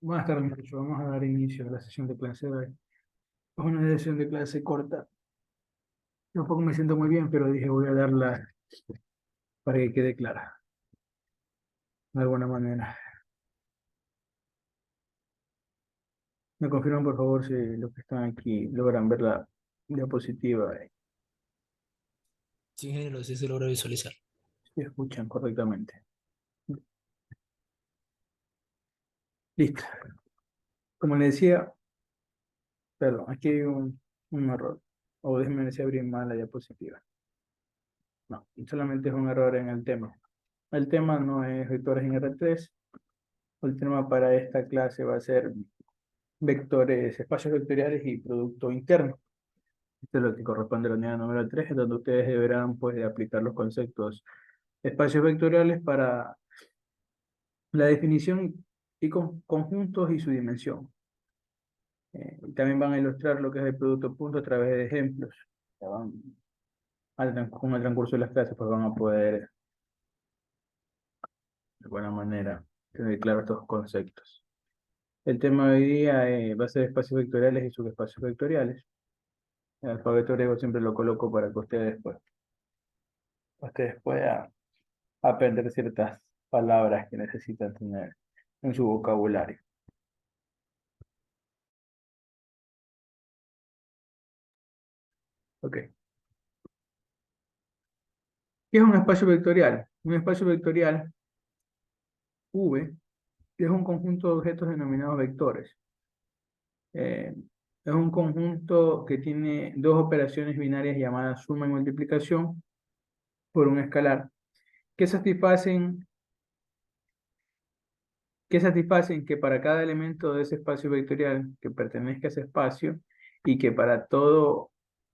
Buenas tardes, muchachos. Vamos a dar inicio a la sesión de clase de hoy. Es una sesión de clase corta. Tampoco me siento muy bien, pero dije voy a darla para que quede clara, de alguna manera. Me confirman, por favor, si los que están aquí logran ver la diapositiva Sí, ingeniero, sí se logra visualizar. y escuchan correctamente. Listo. Como le decía, perdón, aquí hay un error. O déjenme ver si abrí mal la diapositiva. No, solamente es un error en el tema. El tema no es vectores en R3. El tema para esta clase va a ser vectores, espacios vectoriales y producto interno. Esto es lo que corresponde a la unidad número 3, en donde ustedes deberán pues, aplicar los conceptos espacios vectoriales para la definición y conjuntos y su dimensión. También van a ilustrar lo que es el producto punto a través de ejemplos. Ya van, con el transcurso de las clases pues van a poder de buena manera tener claros estos conceptos. El tema de hoy día va a ser espacios vectoriales y subespacios vectoriales. El alfabeto griego siempre lo coloco para que ustedes puedan aprender ciertas palabras que necesitan tener en su vocabulario. Ok. ¿Qué es un espacio vectorial? Un espacio vectorial, V, es un conjunto de objetos denominados vectores. Eh, es un conjunto que tiene dos operaciones binarias llamadas suma y multiplicación por un escalar, que satisfacen, que satisfacen que para cada elemento de ese espacio vectorial que pertenezca a ese espacio y que para todo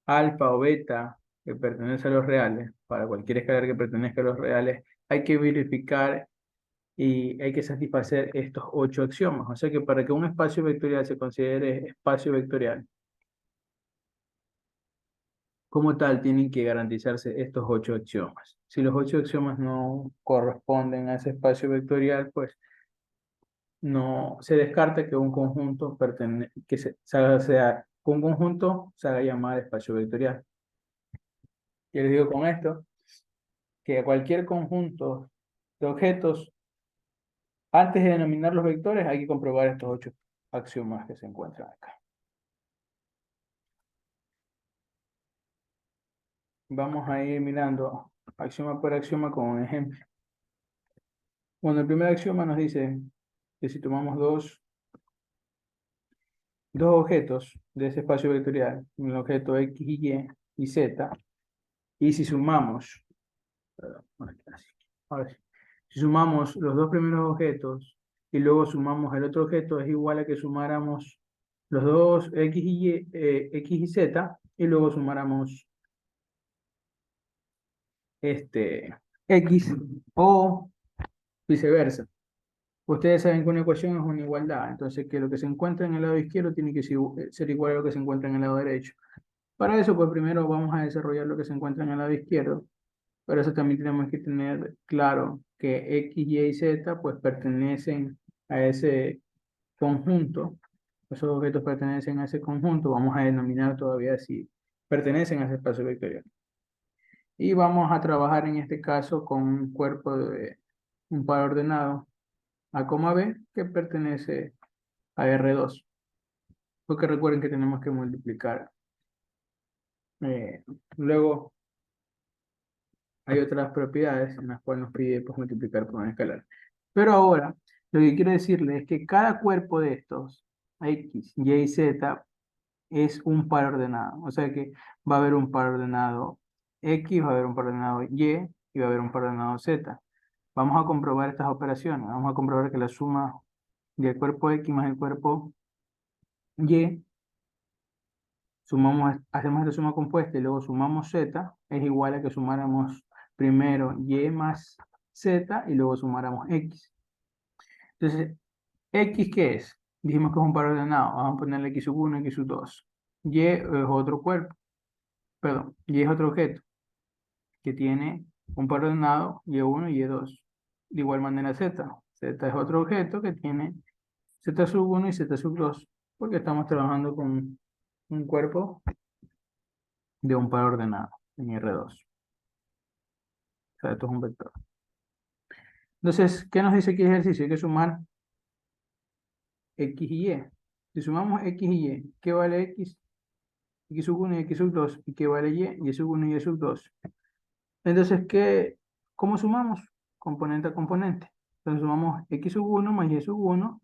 alfa o beta que pertenece a los reales, para cualquier escalar que pertenezca a los reales, hay que verificar y hay que satisfacer estos 8 axiomas. O sea que para que un espacio vectorial se considere espacio vectorial, como tal, tienen que garantizarse estos 8 axiomas. Si los 8 axiomas no corresponden a ese espacio vectorial, pues no se descarta que un conjunto un conjunto se haga llamar espacio vectorial. Yo les digo con esto que a cualquier conjunto de objetos, antes de denominar los vectores, hay que comprobar estos 8 axiomas que se encuentran acá. Vamos a ir mirando axioma por axioma con un ejemplo. Bueno, el primer axioma nos dice que si tomamos dos objetos de ese espacio vectorial, un objeto X, Y Z, y si sumamos, perdón, bueno, así, ahora sí. Si sumamos los dos primeros objetos y luego sumamos el otro objeto, es igual a que sumáramos los dos X y Z, y luego sumáramos este X o viceversa. Ustedes saben que una ecuación es una igualdad, entonces que lo que se encuentra en el lado izquierdo tiene que ser igual a lo que se encuentra en el lado derecho. Para eso, pues primero vamos a desarrollar lo que se encuentra en el lado izquierdo. Pero eso también tenemos que tener claro que X, Y y Z pues pertenecen a ese conjunto. Esos objetos pertenecen a ese conjunto. Vamos a denominar todavía si pertenecen a ese espacio vectorial. Y vamos a trabajar en este caso con un cuerpo de un par ordenado A, B que pertenece a R2. Porque recuerden que tenemos que multiplicar. Eh, Luego hay otras propiedades en las cuales nos pide pues, multiplicar por un escalar. Pero ahora, lo que quiero decirles es que cada cuerpo de estos, X, Y y Z, es un par ordenado. O sea que va a haber un par ordenado X, va a haber un par ordenado y va a haber un par ordenado Z. Vamos a comprobar estas operaciones. Vamos a comprobar que la suma del cuerpo X más el cuerpo Y, hacemos la suma compuesta y luego sumamos Z, es igual a que sumáramos primero Y más Z y luego sumáramos X. Entonces, ¿X qué es? Dijimos que es un par ordenado. Vamos a ponerle X sub 1, X sub 2. Y es otro cuerpo, perdón, Y es otro objeto que tiene un par ordenado Y1 y Y2. De igual manera Z. Z es otro objeto que tiene Z sub 1 y Z sub 2, porque estamos trabajando con un cuerpo de un par ordenado en R2. O sea, esto es un vector. Entonces, ¿qué nos dice aquí el ejercicio? Hay que sumar X y Y. Si sumamos X y Y, ¿qué vale X? X sub 1 y X sub 2. ¿Y qué vale Y? Y sub 1 y Y sub 2. Entonces, ¿cómo sumamos? Componente a componente. Entonces sumamos X sub 1 más Y sub 1,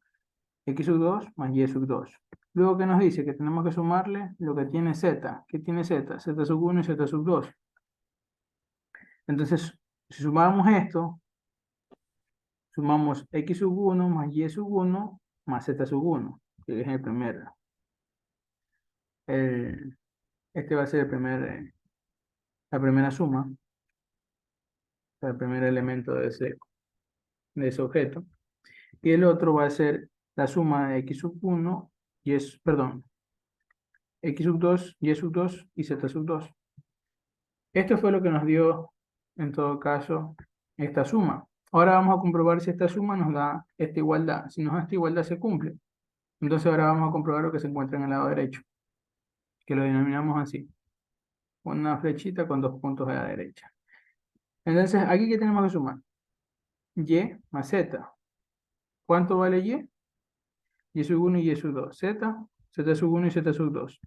X sub 2 más Y sub 2. Luego, ¿qué nos dice? Que tenemos que sumarle lo que tiene Z. ¿Qué tiene Z? Z sub 1 y Z sub 2. Entonces, si sumamos esto, sumamos X sub 1 más Y sub 1 más Z sub 1, que es el primer, el- este va a ser la primera suma, el primer elemento de ese objeto. Y el otro va a ser la suma de X sub 1, perdón, X sub 2, Y sub 2 y Z sub 2. Esto fue lo que nos dio, en todo caso, esta suma. Ahora vamos a comprobar si esta suma nos da esta igualdad. Si nos da esta igualdad se cumple. Entonces ahora vamos a comprobar lo que se encuentra en el lado derecho, que lo denominamos así. Una flechita con dos puntos a la derecha. Entonces, aquí ¿qué tenemos que sumar? Y más Z. ¿Cuánto vale Y? Y sub 1 y Y sub 2. Z, Z sub 1 y Z sub 2.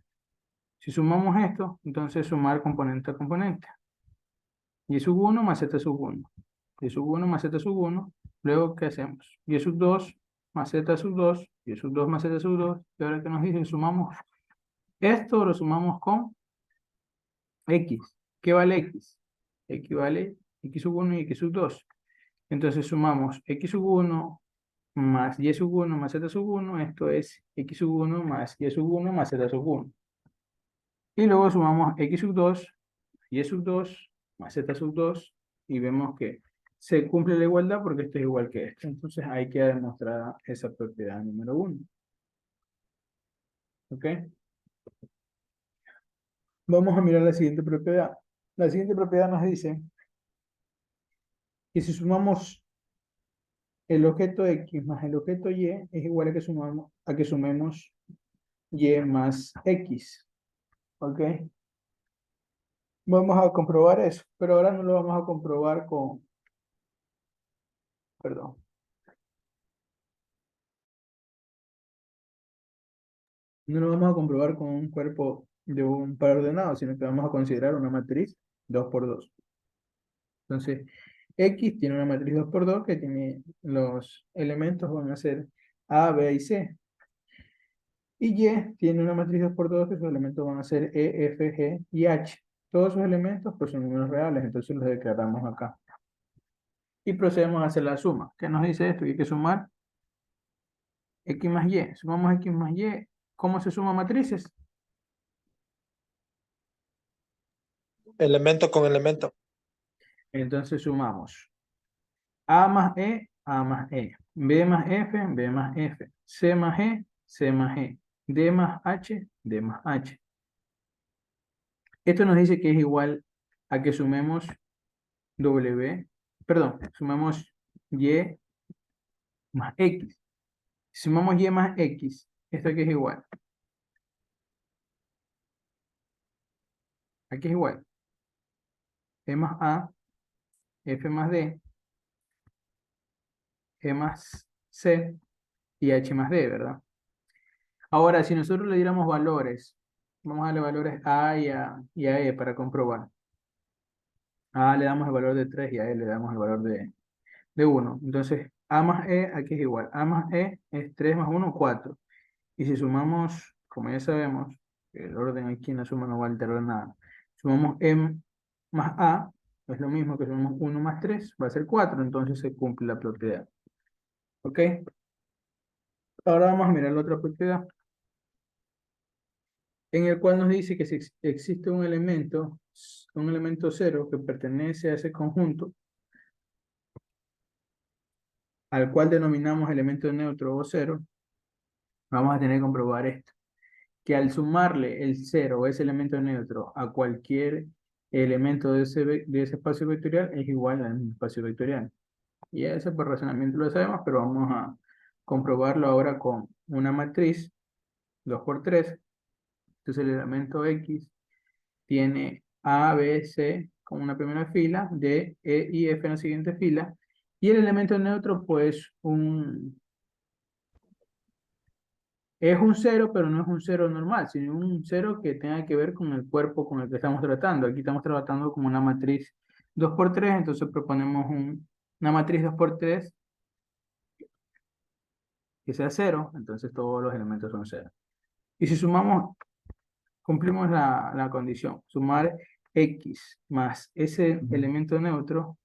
Si sumamos esto, entonces sumar componente a componente. Y sub 1 más Z sub 1. Y sub 1 más Z sub 1. Luego, ¿qué hacemos? Y sub 2 más Z sub 2. Y sub 2 más Z sub 2. Y ahora que nos dice, sumamos esto, lo sumamos con X. ¿Qué vale X? X vale X sub 1 y X sub 2. Entonces sumamos X sub 1 más Y sub 1 más Z sub 1. Esto es X sub 1 más Y sub 1 más Z sub 1. Y luego sumamos X sub 2, Y sub 2 más Z sub 2. Y vemos que se cumple la igualdad porque esto es igual que esto. Entonces hay que demostrar esa propiedad número 1. ¿Ok? Vamos a mirar la siguiente propiedad. La siguiente propiedad nos dice que si sumamos el objeto X más el objeto Y es igual a que sumemos Y más X. ¿Ok? Vamos a comprobar eso, pero ahora no lo vamos a comprobar perdón, no lo vamos a comprobar con un cuerpo de un par ordenado, sino que vamos a considerar una matriz 2 por 2. Entonces, X tiene una matriz 2 por 2 que tiene los elementos van a ser A, B y C. Y Y tiene una matriz 2 por 2 que sus elementos van a ser E, F, G y H. Todos sus elementos pues son números reales, entonces los declaramos acá. Y procedemos a hacer la suma. ¿Qué nos dice esto? Que hay que sumar X más Y. Sumamos X más Y. ¿Cómo se suma matrices? Elemento con elemento. Entonces sumamos A más E, A más E. B más F, B más F. C más E, C más E. D más H, D más H. Esto nos dice que es igual a que sumemos sumemos Y más X. Si sumamos Y más X, ¿esto aquí es igual? Aquí es igual. E más A, F más D, G más C y H más D, ¿verdad? Ahora, si nosotros le diéramos valores, vamos a darle valores a A y a E para comprobar. A A le damos el valor de 3 y a E le damos el valor de 1. Entonces, A más E aquí es igual. A más E es 3 más 1, 4. Y si sumamos, como ya sabemos, el orden aquí en la suma no va a alterar nada. Sumamos M más A, es lo mismo que sumamos 1 más 3, va a ser 4, entonces se cumple la propiedad. ¿Ok? Ahora vamos a mirar la otra propiedad, en el cual nos dice que si existe un elemento 0 que pertenece a ese conjunto, al cual denominamos elemento neutro o cero, vamos a tener que comprobar esto, que al sumarle el 0 o ese elemento neutro a cualquier elemento de ese espacio vectorial es igual al mismo espacio vectorial. Y eso por razonamiento lo sabemos, pero vamos comprobarlo ahora con una matriz 2 por 3. Entonces el elemento X tiene A, B, C como una primera fila, D, E y F en la siguiente fila, y el elemento neutro pues es un cero, pero no es un cero normal, sino un cero que tenga que ver con el cuerpo con el que estamos tratando. Aquí estamos tratando como una matriz 2 por 3, entonces proponemos una matriz 2 por 3 que sea cero, entonces todos los elementos son cero. Y si sumamos, cumplimos la condición, sumar X más ese elemento neutro,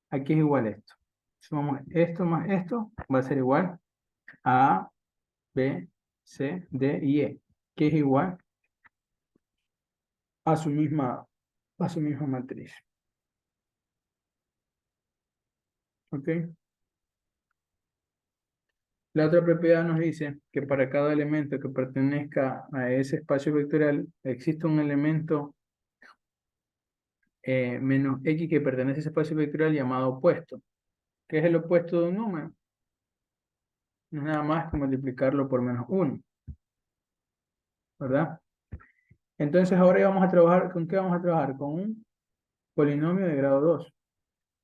aquí es igual a esto. Sumamos esto más esto, va a ser igual a B, C, D y E, que es igual a su misma matriz. ¿Ok? La otra propiedad nos dice que para cada elemento que pertenezca a ese espacio vectorial existe un elemento menos X que pertenece a ese espacio vectorial llamado opuesto. ¿Qué es el opuesto de un número? No es nada más que multiplicarlo por menos 1, ¿verdad? Entonces ahora vamos a trabajar, ¿con qué vamos a trabajar? Con un polinomio de grado 2.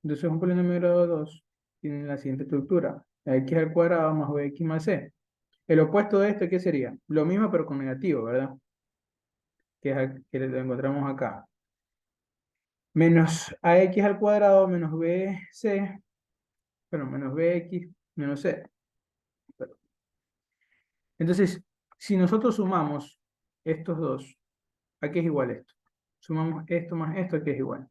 Entonces un polinomio de grado 2 tiene la siguiente estructura: x al cuadrado más bx más c. El opuesto de esto, ¿qué sería? Lo mismo pero con negativo, ¿verdad? Que lo encontramos acá. Menos ax al cuadrado menos bc, bueno, menos bx menos c. Entonces, si nosotros sumamos estos dos, ¿a qué es igual esto? Sumamos esto más esto, ¿a qué es igual?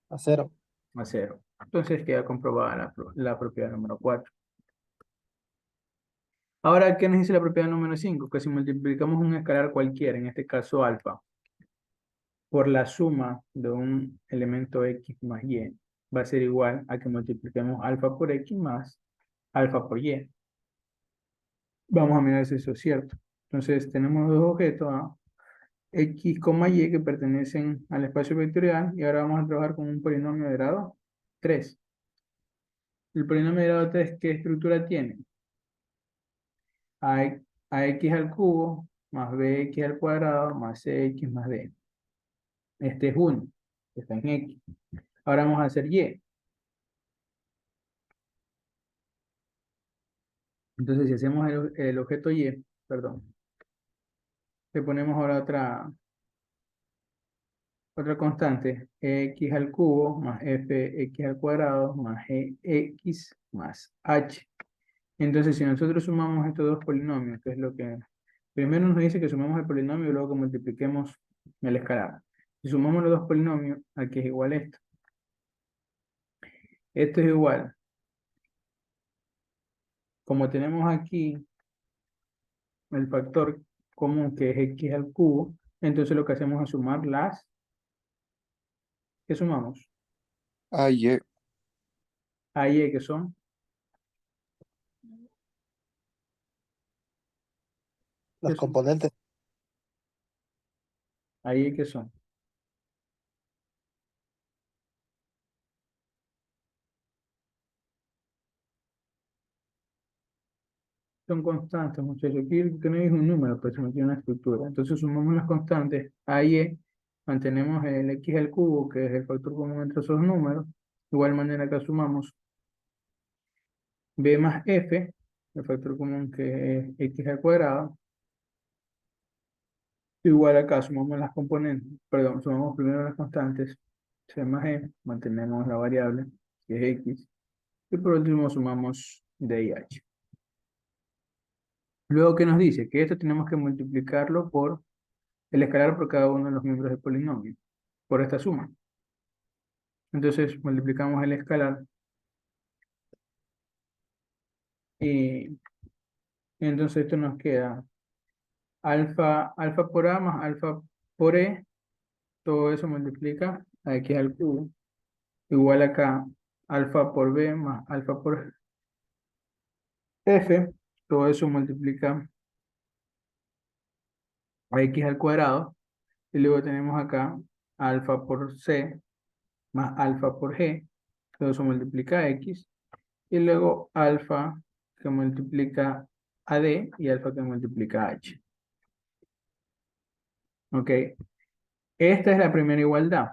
A cero. A cero. Entonces queda comprobada la propiedad número 4. Ahora, ¿qué nos dice la propiedad número 5? Que si multiplicamos un escalar cualquiera, en este caso alfa, por la suma de un elemento x más y, va a ser igual a que multipliquemos alfa por x más alfa por y. Vamos a mirar si eso es cierto. Entonces, tenemos dos objetos, A, x, y, que pertenecen al espacio vectorial, y ahora vamos a trabajar con un polinomio de grado 3. El polinomio de grado 3, ¿qué estructura tiene? A, ax al cubo más bx al cuadrado más cx más d. Este es 1, está en x. Ahora vamos a hacer y. Entonces, si hacemos el objeto y, perdón, le ponemos ahora otra constante, x al cubo más fx al cuadrado más gx más h. Entonces, si nosotros sumamos estos dos polinomios, que es lo que primero nos dice que sumamos el polinomio y luego que multipliquemos el escalar. Si sumamos los dos polinomios, aquí es igual a esto. Esto es igual. Como tenemos aquí el factor común que es x al cubo, entonces lo que hacemos es sumar ¿qué sumamos? A y E. A y E, que son, Los ¿qué son? componentes. A y E, que son constantes, muchachos. Aquí lo que no es un número, pero no tiene una estructura. Entonces sumamos las constantes A y E, mantenemos el x al cubo, que es el factor común entre esos números. De igual manera que sumamos b más f, el factor común que es x al cuadrado. Igual acá sumamos las componentes, perdón, sumamos primero las constantes, c más e, mantenemos la variable, que es x, y por último sumamos d y h. Luego, ¿qué nos dice? Que esto tenemos que multiplicarlo por el escalar por cada uno de los miembros del polinomio, por esta suma. Entonces, multiplicamos el escalar y entonces esto nos queda alfa por a más alfa por e, todo eso multiplica a x al cubo, igual acá alfa por b más alfa por f, todo eso multiplica a x al cuadrado, y luego tenemos acá alfa por c más alfa por g, todo eso multiplica a x, y luego alfa que multiplica a D y alfa que multiplica a H. ¿Ok? Esta es la primera igualdad.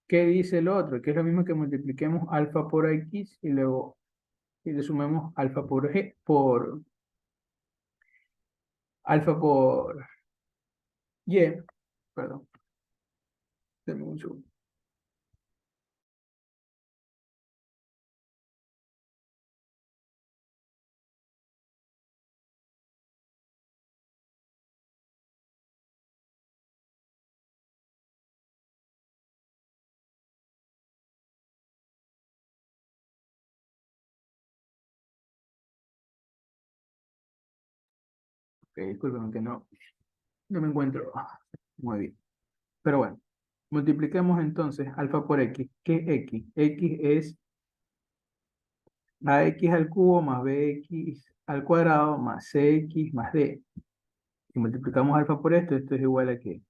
¿Qué dice el otro? Que es lo mismo que multipliquemos alfa por X y luego y le sumemos alfa por G, por alfa por Y, perdón, denme un segundo. Ok, disculpen que no me encuentro muy bien. Pero bueno, multipliquemos entonces alfa por X. ¿Qué es X? X es AX al cubo más BX al cuadrado más CX más D. Si multiplicamos alfa por esto es igual a ¿qué?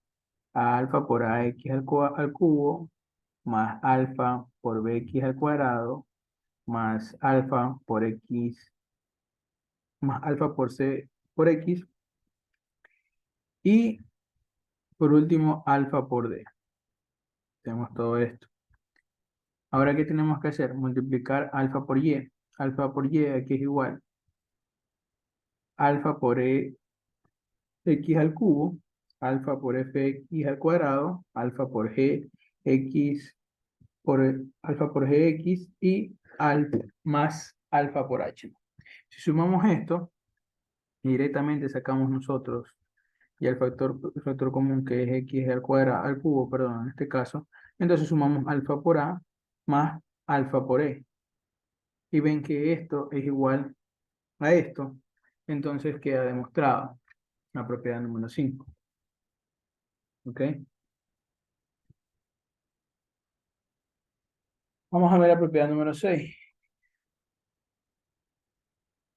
A alfa por AX al cubo más alfa por BX al cuadrado más alfa por X más alfa por C por X y por último alfa por D. Tenemos todo esto. Ahora, ¿qué tenemos que hacer? Multiplicar alfa por Y. Alfa por Y aquí es igual alfa por X al cubo, alfa por fx al cuadrado, alfa por gx alfa por gx y alfa más alfa por h. Si sumamos esto, directamente sacamos nosotros y el factor común que es x al cuadrado, al cubo, perdón, en este caso, entonces sumamos alfa por a más alfa por e. Y ven que esto es igual a esto, entonces queda demostrado la propiedad número 5. ¿Ok? Vamos a ver la propiedad número 6.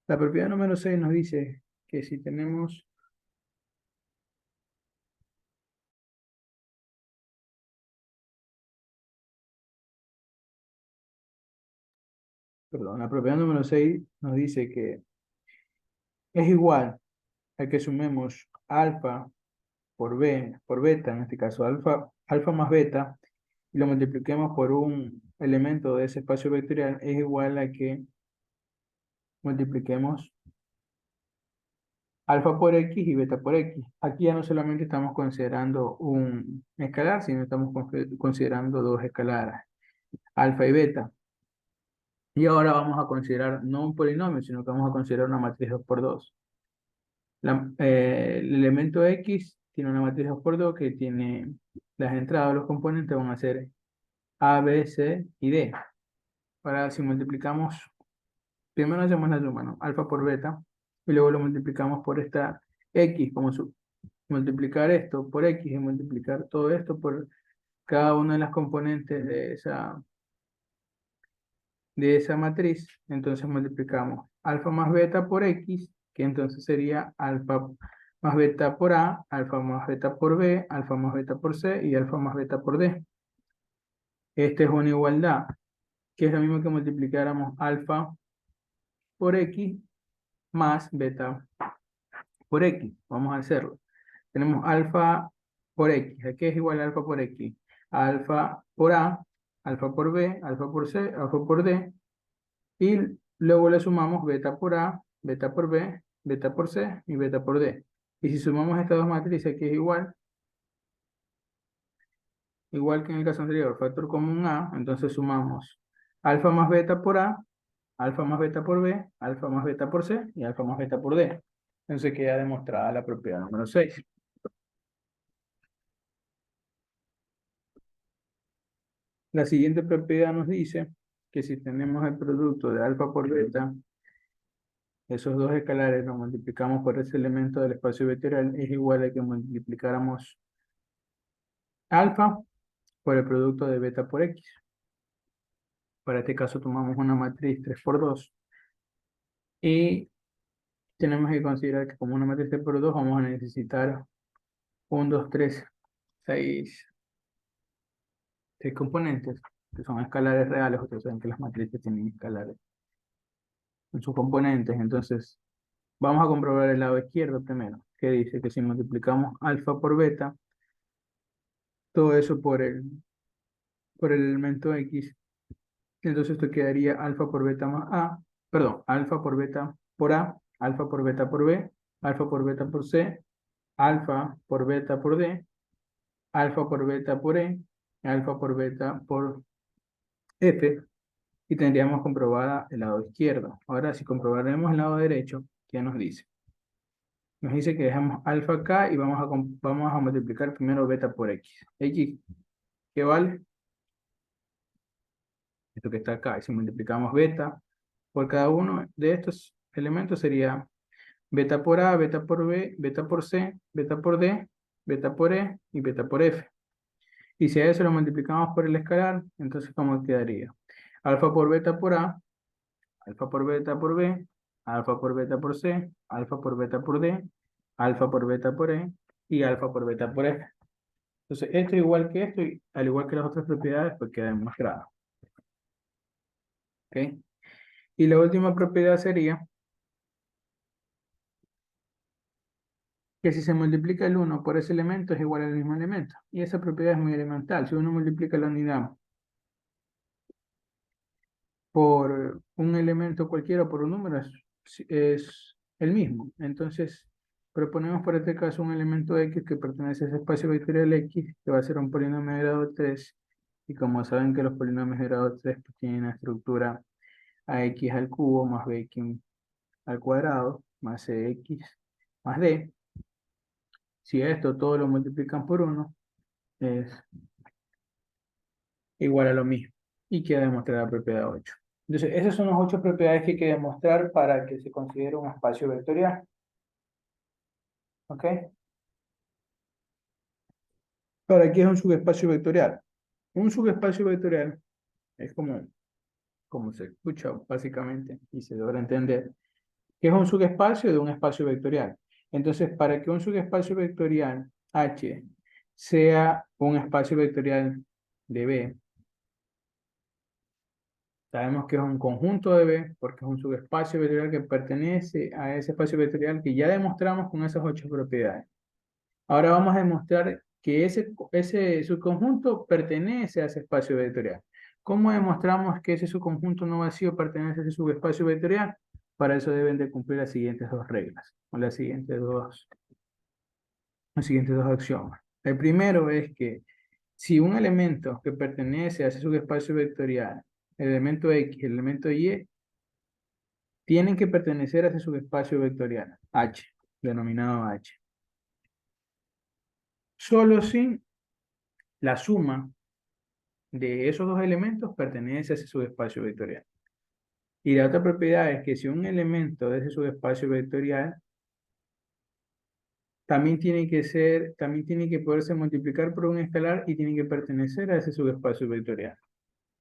La propiedad número 6 nos dice que si tenemos, perdón, la propiedad número 6 nos dice que es igual a que sumemos alfa por b, por beta, en este caso alfa más beta, y lo multipliquemos por un elemento de ese espacio vectorial, es igual a que multipliquemos alfa por x y beta por x. Aquí ya no solamente estamos considerando un escalar, sino estamos considerando dos escalares, alfa y beta. Y ahora vamos a considerar no un polinomio, sino que vamos a considerar una matriz 2 por 2. El elemento X tiene una matriz 2 por 2 que tiene las entradas de los componentes van a ser A, B, C y D. Ahora, si multiplicamos, primero hacemos la suma, ¿no? Alfa por beta, y luego lo multiplicamos por esta X, como multiplicar esto por X y multiplicar todo esto por cada una de las componentes de esa matriz, entonces multiplicamos alfa más beta por X, que entonces sería alfa más beta por A, alfa más beta por B, alfa más beta por C y alfa más beta por D. Esta es una igualdad, que es lo mismo que multiplicáramos alfa por X más beta por X. Vamos a hacerlo. Tenemos alfa por X. ¿A qué es igual a alfa por X? Alfa por A, alfa por B, alfa por C, alfa por D. Y luego le sumamos beta por A, beta por B, beta por C y beta por D. Y si sumamos estas dos matrices, que es igual que en el caso anterior, factor común A, entonces sumamos alfa más beta por A, alfa más beta por B, alfa más beta por C y alfa más beta por D. Entonces queda demostrada la propiedad número 6. La siguiente propiedad nos dice que si tenemos el producto de alfa por beta, esos dos escalares los multiplicamos por ese elemento del espacio vectorial, es igual a que multiplicáramos alfa por el producto de beta por X. Para este caso tomamos una matriz 3 por 2 y tenemos que considerar que como una matriz 3 por 2 vamos a necesitar 1, 2, 3, 6 componentes, que son escalares reales. Ustedes saben que las matrices tienen escalares. en sus componentes. Entonces, vamos a comprobar el lado izquierdo primero, que dice que si multiplicamos alfa por beta, todo eso por el elemento X, entonces esto quedaría alfa por beta más A, perdón, alfa por beta por A, alfa por beta por B, alfa por beta por C, alfa por beta por D, alfa por beta por E, alfa por beta por F, y tendríamos comprobada el lado izquierdo. Ahora, si comprobaremos el lado derecho, ¿qué nos dice? Nos dice que dejamos alfa acá y vamos a multiplicar primero beta por X. X, ¿qué vale? Esto que está acá. Y si multiplicamos beta por cada uno de estos elementos sería beta por A, beta por B, beta por C, beta por D, beta por E y beta por F. Y si a eso lo multiplicamos por el escalar, entonces ¿cómo quedaría? Alfa por beta por A, alfa por beta por B, alfa por beta por C, alfa por beta por D, alfa por beta por E y alfa por beta por F. Entonces, esto igual que esto, y al igual que las otras propiedades, pues queda demostrado. ¿Ok? Y la última propiedad sería que si se multiplica el 1 por ese elemento es igual al mismo elemento. Y esa propiedad es muy elemental. Si uno multiplica la unidad por un elemento cualquiera, por un número, es el mismo. Entonces, proponemos por este caso un elemento X que pertenece a ese espacio vectorial X, que va a ser un polinomio de grado 3. Y como saben que los polinomios de grado 3 pues, tienen la estructura ax al cubo más bx al cuadrado más cx más d. Si esto todo lo multiplican por 1, es igual a lo mismo. Y queda demostrada la propiedad 8. Entonces, esas son las 8 propiedades que hay que demostrar para que se considere un espacio vectorial. ¿Ok? ¿Para qué es un subespacio vectorial? Un subespacio vectorial es como se escucha básicamente y se logra entender, que es un subespacio de un espacio vectorial. Entonces, para que un subespacio vectorial H sea un espacio vectorial de B, sabemos que es un conjunto de B, porque es un subespacio vectorial que pertenece a ese espacio vectorial que ya demostramos con esas 8 propiedades. Ahora vamos a demostrar que ese subconjunto pertenece a ese espacio vectorial. ¿Cómo demostramos que ese subconjunto no vacío pertenece a ese subespacio vectorial? Para eso deben de cumplir las siguientes dos reglas, o los siguientes dos axiomas. El primero es que si un elemento que pertenece a ese subespacio vectorial, el elemento X, el elemento Y, tienen que pertenecer a ese subespacio vectorial, H, denominado H. Solo si la suma de esos dos elementos pertenece a ese subespacio vectorial. Y la otra propiedad es que si un elemento de ese subespacio vectorial también tiene que poderse multiplicar por un escalar y tiene que pertenecer a ese subespacio vectorial.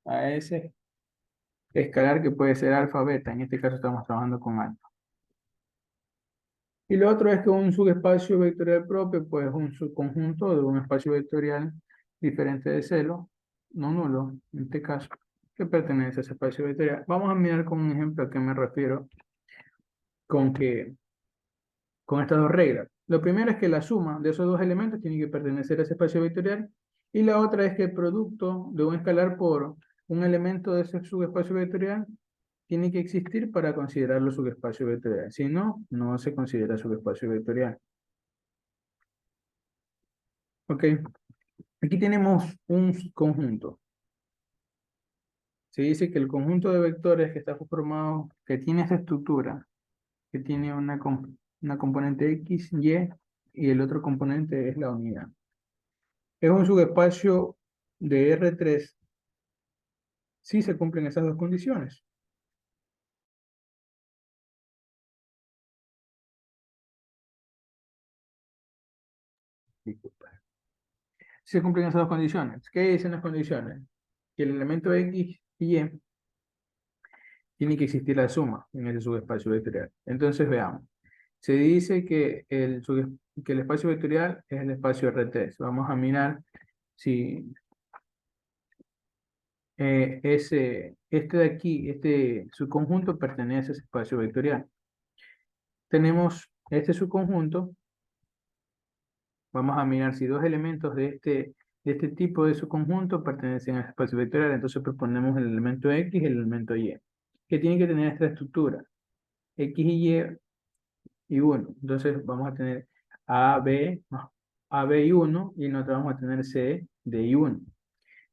A ese escalar que puede ser alfa, beta. En este caso estamos trabajando con alfa. Y lo otro es que un subespacio vectorial propio, pues es un subconjunto de un espacio vectorial diferente de cero, no nulo, en este caso, que pertenece a ese espacio vectorial. Vamos a mirar con un ejemplo a qué me refiero con estas dos reglas. Lo primero es que la suma de esos dos elementos tiene que pertenecer a ese espacio vectorial, y la otra es que el producto de un escalar por un elemento de ese subespacio vectorial tiene que existir para considerarlo subespacio vectorial. Si no, no se considera subespacio vectorial. Ok, aquí tenemos un conjunto. Se dice que el conjunto de vectores que está formado, que tiene esta estructura, que tiene una componente X, y el otro componente es la unidad. Es un subespacio de R3 si se cumplen esas dos condiciones. Disculpa. Si se cumplen esas dos condiciones. ¿Qué dicen las condiciones? Que el elemento X y Y tiene que existir la suma en ese subespacio vectorial. Entonces veamos. Se dice que que el espacio vectorial es el espacio R3. Vamos a mirar si este de aquí, este subconjunto pertenece a ese espacio vectorial. Tenemos este subconjunto. Vamos a mirar si dos elementos de este tipo de subconjunto pertenecen al espacio vectorial. Entonces proponemos el elemento X y el elemento Y, que tienen que tener esta estructura, X y 1. Entonces vamos a tener AB y 1, y nosotros vamos a tener C, D y 1.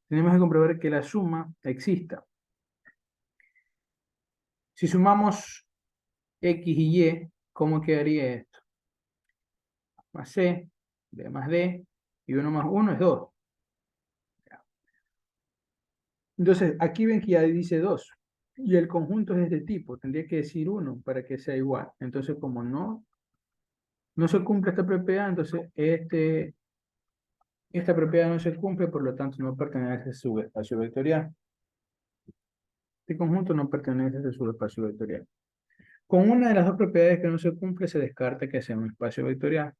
Tenemos que comprobar que la suma exista. Si sumamos X y Y, ¿cómo quedaría esto? Más C, B más D, y 1 más 1 es 2. Entonces, aquí ven que ya dice 2. Y el conjunto es de este tipo. Tendría que decir 1 para que sea igual. Entonces, como no se cumple esta propiedad, entonces esta propiedad no se cumple, por lo tanto no pertenece a ese subespacio vectorial. Este conjunto no pertenece a ese subespacio vectorial. Con una de las dos propiedades que no se cumple, se descarta que sea un espacio vectorial.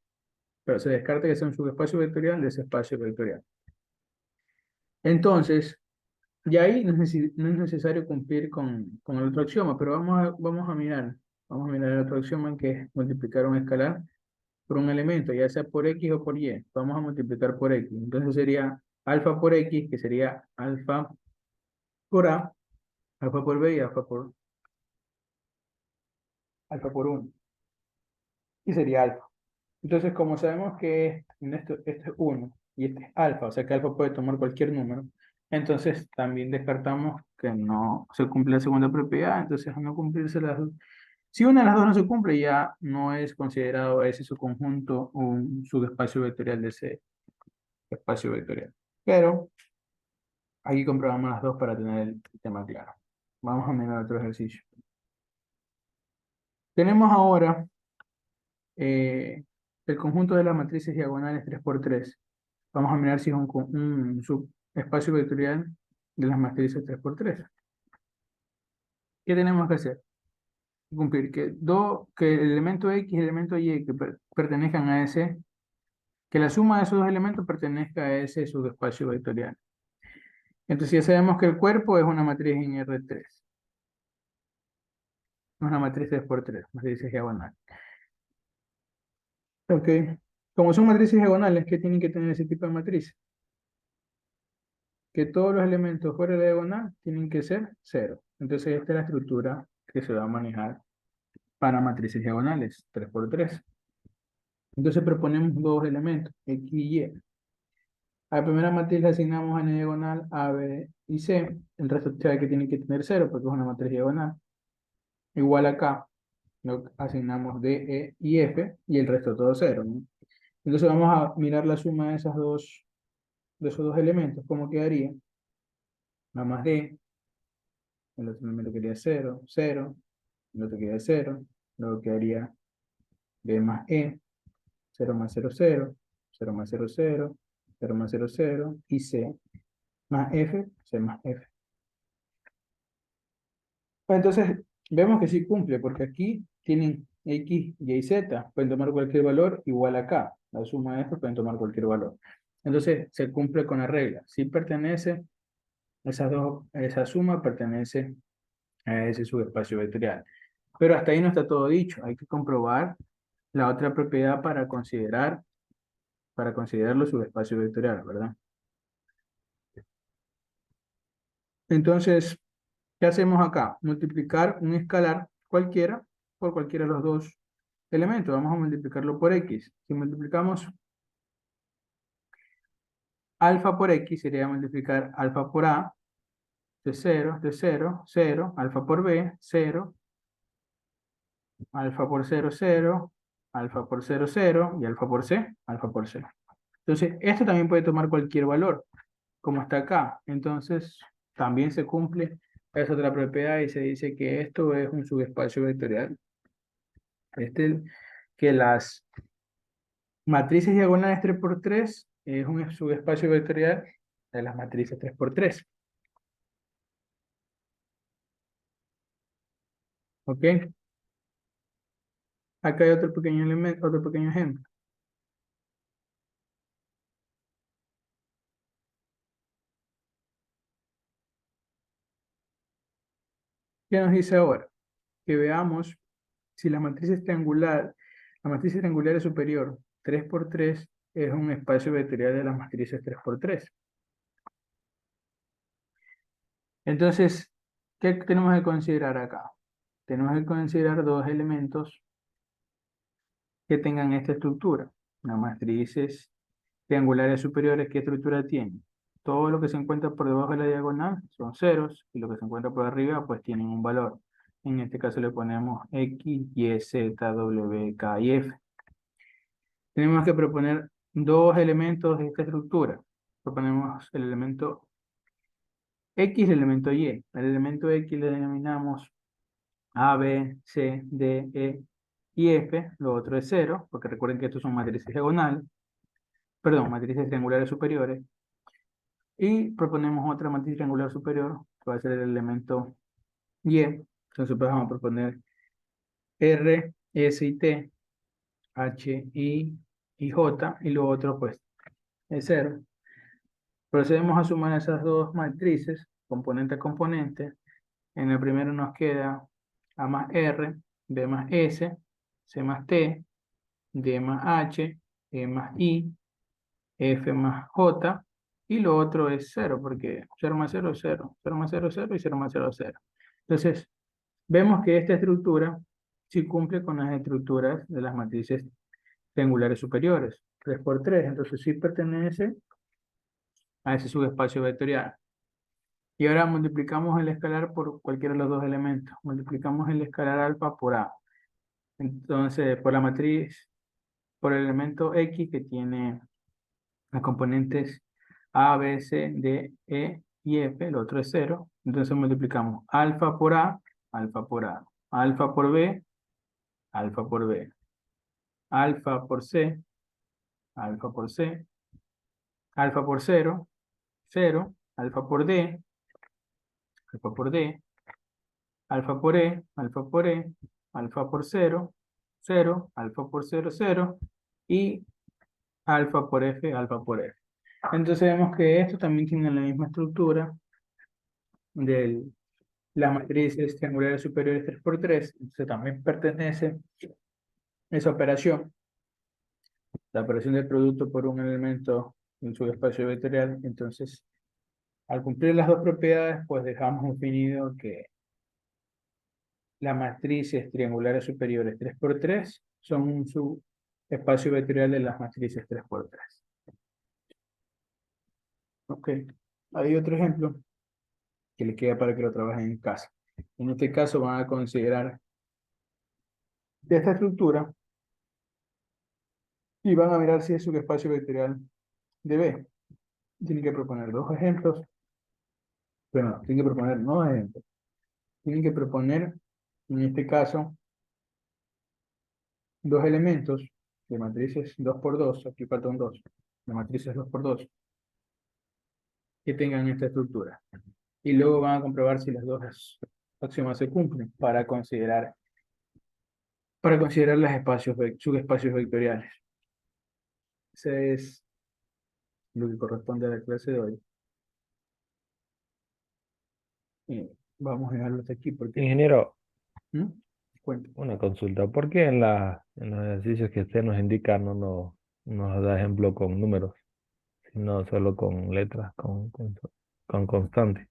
Pero se descarta que sea un subespacio vectorial de ese espacio vectorial. Entonces, y ahí no es necesario cumplir con el otro axioma, pero vamos a mirar el otro axioma, que es multiplicar un escalar por un elemento, ya sea por X o por Y. Vamos a multiplicar por X. Entonces sería alfa por X, que sería alfa por A, alfa por B y alfa por 1. Y sería alfa. Entonces, como sabemos que este es 1 y este es alfa, o sea que alfa puede tomar cualquier número, entonces también descartamos que no se cumple la segunda propiedad. Entonces, al no cumplirse las dos, si una de las dos no se cumple, ya no es considerado ese subconjunto un subespacio vectorial de ese espacio vectorial. Pero aquí comprobamos las dos para tener el tema claro. Vamos a mirar otro ejercicio. Tenemos ahora eh, el conjunto de las matrices diagonales 3 por 3. Vamos a mirar si es un subespacio vectorial de las matrices 3 por 3. ¿Qué tenemos que hacer? Cumplir que el elemento X y el elemento Y que pertenezcan a ese, que la suma de esos dos elementos pertenezca a ese subespacio vectorial. Entonces ya sabemos que el cuerpo es una matriz en R3. Es una matriz 3 por 3, matrices diagonales. Ok. Como son matrices diagonales, ¿qué tienen que tener ese tipo de matriz? Que todos los elementos fuera de la diagonal tienen que ser 0. Entonces esta es la estructura que se va a manejar para matrices diagonales, 3 por 3. Entonces proponemos dos elementos, X y Y. A la primera matriz le asignamos en la diagonal A, B y C. El resto sabe que tiene que tener 0 porque es una matriz diagonal. Igual acá, lo asignamos D, E y F, y el resto todo 0, ¿no? Entonces vamos a mirar la suma de esos dos elementos. ¿Cómo quedaría? A más D, el otro elemento quedaría 0, 0, el otro quedaría 0, luego quedaría B más E, 0 más 0, 0, 0 más 0, 0, 0 más 0, 0, y C más F, C más F. Entonces, vemos que sí cumple, porque aquí tienen X, Y y Z, pueden tomar cualquier valor igual acá. La suma de estos pueden tomar cualquier valor. Entonces, se cumple con la regla. Si pertenece, esa suma pertenece a ese subespacio vectorial. Pero hasta ahí no está todo dicho. Hay que comprobar la otra propiedad para considerarlo subespacio vectorial, ¿verdad? Entonces, ¿qué hacemos acá? Multiplicar un escalar cualquiera por cualquiera de los dos elementos. Vamos a multiplicarlo por X. Si multiplicamos alfa por X, sería multiplicar alfa por A, de 0, de 0, 0, alfa por B, 0, alfa por 0, 0, alfa por 0, 0, y alfa por C, alfa por C. Entonces, esto también puede tomar cualquier valor, como está acá. Entonces, también se cumple esa otra propiedad y se dice que esto es un subespacio vectorial. Que las matrices diagonales 3 por 3 es un subespacio vectorial de las matrices 3 por 3. ¿Ok? Acá hay otro pequeño elemento, otro pequeño ejemplo. ¿Qué nos dice ahora? Que veamos si la matriz triangular es superior 3 por 3 es un espacio vectorial de las matrices 3 por 3. Entonces, ¿qué tenemos que considerar acá? Tenemos que considerar dos elementos que tengan esta estructura. Las matrices triangulares superiores, ¿qué estructura tienen? Todo lo que se encuentra por debajo de la diagonal son ceros y lo que se encuentra por arriba pues tienen un valor. En este caso le ponemos X, Y, Z, W, K y F. Tenemos que proponer dos elementos de esta estructura. Proponemos el elemento X y el elemento Y. El elemento X le denominamos A, B, C, D, E y F. Lo otro es cero, porque recuerden que estos son matrices diagonales, perdón, matrices triangulares superiores. Y proponemos otra matriz triangular superior, que va a ser el elemento Y. Entonces pues vamos a proponer R, S y T, H, I y J, y lo otro pues es cero. Procedemos a sumar esas dos matrices, componente a componente. En el primero nos queda A más R, B más S, C más T, D más H, E más I, F más J, y lo otro es cero, porque cero más cero es cero, cero más cero es cero y cero más cero es cero. Entonces, vemos que esta estructura sí cumple con las estructuras de las matrices triangulares superiores, 3 por 3, entonces sí pertenece a ese subespacio vectorial. Y ahora multiplicamos el escalar por cualquiera de los dos elementos. Multiplicamos el escalar alfa por A. Entonces, por la matriz, por el elemento X que tiene las componentes A, B, C, D, E y F, el otro es cero. Entonces multiplicamos alfa por A, alfa por A, alfa por B, alfa por B, alfa por C, alfa por C, alfa por cero, cero, alfa por D, alfa por D, alfa por E, alfa por E, alfa por cero, cero, alfa por cero, cero, y alfa por F, alfa por F. Entonces vemos que esto también tiene la misma estructura de las matrices triangulares superiores 3 por 3. Entonces también pertenece esa operación, la operación del producto por un elemento en su espacio vectorial. Entonces, al cumplir las dos propiedades, pues dejamos definido que las matrices triangulares superiores 3 por 3 son un subespacio vectorial de las matrices 3 por 3. Ok, hay otro ejemplo que les queda para que lo trabajen en casa. En este caso van a considerar de esta estructura y van a mirar si es subespacio vectorial de B. Tienen que proponer dos ejemplos. Bueno, tienen que proponer no ejemplos. Tienen que proponer, en este caso, dos elementos de matrices 2 por 2, aquí falta un 2, de matrices 2 por 2, que tengan esta estructura. Y luego van a comprobar si las dos axiomas se cumplen para considerar los espacios, subespacios vectoriales. Ese es lo que corresponde a la clase de hoy. Y vamos a dejarlo hasta aquí porque... Ingeniero, ¿Mm? Cuenta. una consulta. ¿Por qué en los ejercicios que usted nos indica no nos da ejemplo con números, sino solo con letras, con constantes?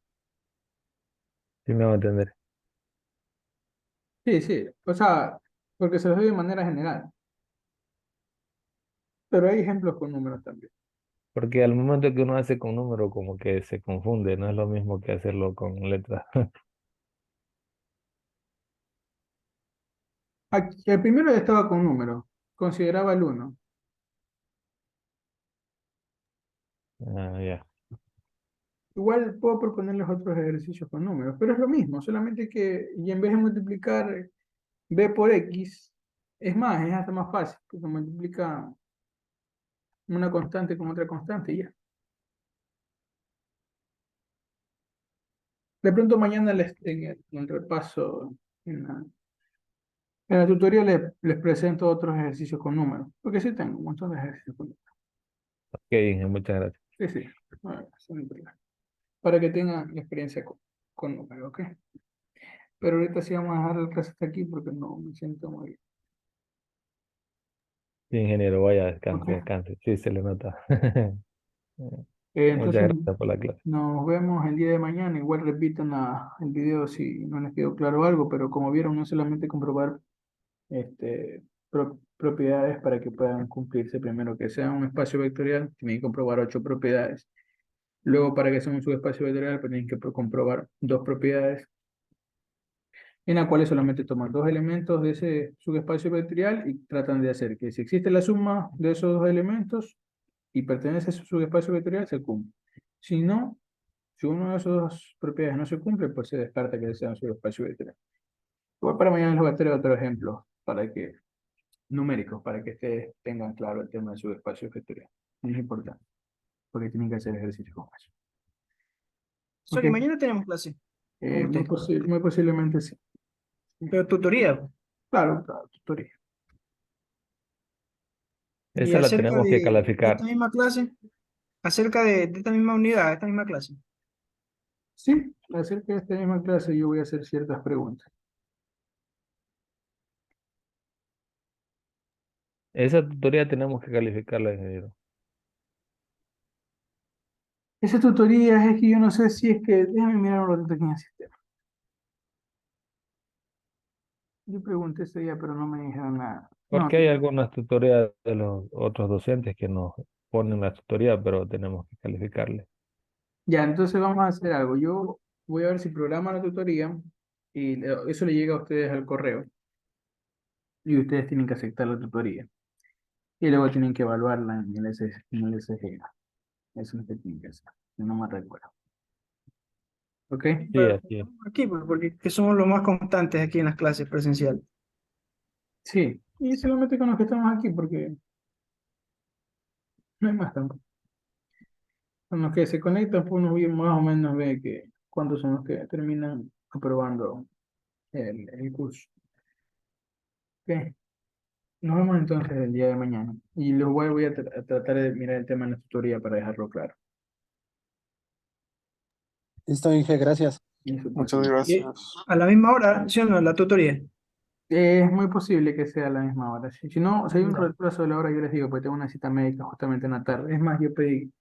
¿Sí me va a entender? Sí, sí, o sea, porque se los doy de manera general, pero hay ejemplos con números también. Porque al momento que uno hace con números, como que se confunde, no es lo mismo que hacerlo con letras. Aquí, el primero ya estaba con números, consideraba el uno. Ah, ya. Igual puedo proponerles otros ejercicios con números, pero es lo mismo, solamente que y en vez de multiplicar b por x, es más, es hasta más fácil, porque multiplica una constante con otra constante y ya. De pronto mañana en el repaso, en el tutorial les presento otros ejercicios con números, porque sí tengo un montón de ejercicios con números. Ok, Inge, muchas gracias. Sí, sí, no, eso no hay problema. Para que tengan experiencia con números, ¿ok? Pero ahorita sí vamos a dejar la clase hasta aquí porque no me siento muy bien. Sí, ingeniero, vaya, descanse, Ok. descanse. Sí, se le nota. Entonces Muchas gracias por la clase. nos vemos el día de mañana. Igual repitan el video si no les quedó claro algo, pero como vieron, no es solamente comprobar propiedades para que puedan cumplirse. Primero que sea un espacio vectorial, tienen que comprobar 8 propiedades. Luego, para que sea un subespacio vectorial, pues tienen que comprobar 2 propiedades, en la cuales solamente toman 2 elementos de ese subespacio vectorial y tratan de hacer que si existe la suma de esos 2 elementos y pertenece a ese subespacio vectorial, se cumple. Si no, si uno de esas 2 propiedades no se cumple, pues se descarta que sea un subespacio vectorial. Igual para mañana les voy a traer otro ejemplo para que, numéricos, para que ustedes tengan claro el tema del subespacio vectorial. Es importante, porque tienen que hacer ejercicio con eso. Ok, Sorry, mañana tenemos clase con usted. muy posiblemente sí. Pero tutoría. Claro, claro, tutoría. Y Esa la acerca tenemos que de esta calificar. misma clase, acerca de esta misma unidad, esta misma clase. Sí, acerca de esta misma clase yo voy a hacer ciertas preguntas. Esa tutoría tenemos que calificarla, ingeniero. Esa tutoría es que yo no sé si es que, déjame mirar un ratito aquí en el sistema. Yo pregunté ese día, pero no me dijeron nada. No, Porque hay algunas tutorías de los otros docentes que nos ponen la tutoría, pero tenemos que calificarle. ya, entonces vamos a hacer algo. Yo voy a ver si programa la tutoría y eso le llega a ustedes al correo y ustedes tienen que aceptar la tutoría. Y luego tienen que evaluarla en el SG. Eso es lo que tienen que hacer. No me recuerdo. ¿Ok? Sí, así es. Aquí, pues, porque que somos los más constantes aquí en las clases presenciales. Sí. Y solamente con los que estamos aquí, porque no hay más tampoco. Con los que se conectan, pues uno más o menos ve que cuántos son los que terminan aprobando el curso. Ok. Nos vemos entonces el día de mañana. Y luego voy a tratar de mirar el tema en la tutoría para dejarlo claro. Listo, Inge, gracias. Y eso, pues, Muchas Y gracias. a la misma hora, ¿sí o no? La tutoría. es muy posible que sea a la misma hora. Si no, si hay un Ya. retraso de la hora, yo les digo, porque tengo una cita médica justamente en la tarde. Es más, yo pedí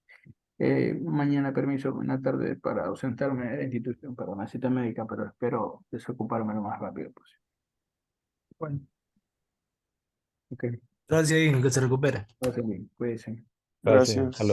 mañana permiso en la tarde para ausentarme de la institución para una cita médica, pero espero desocuparme lo más rápido posible. Bueno. Ok, Gracias, Inge, que se recupere. pasen bien, cuídense. Gracias. Hasta Gracias. luego.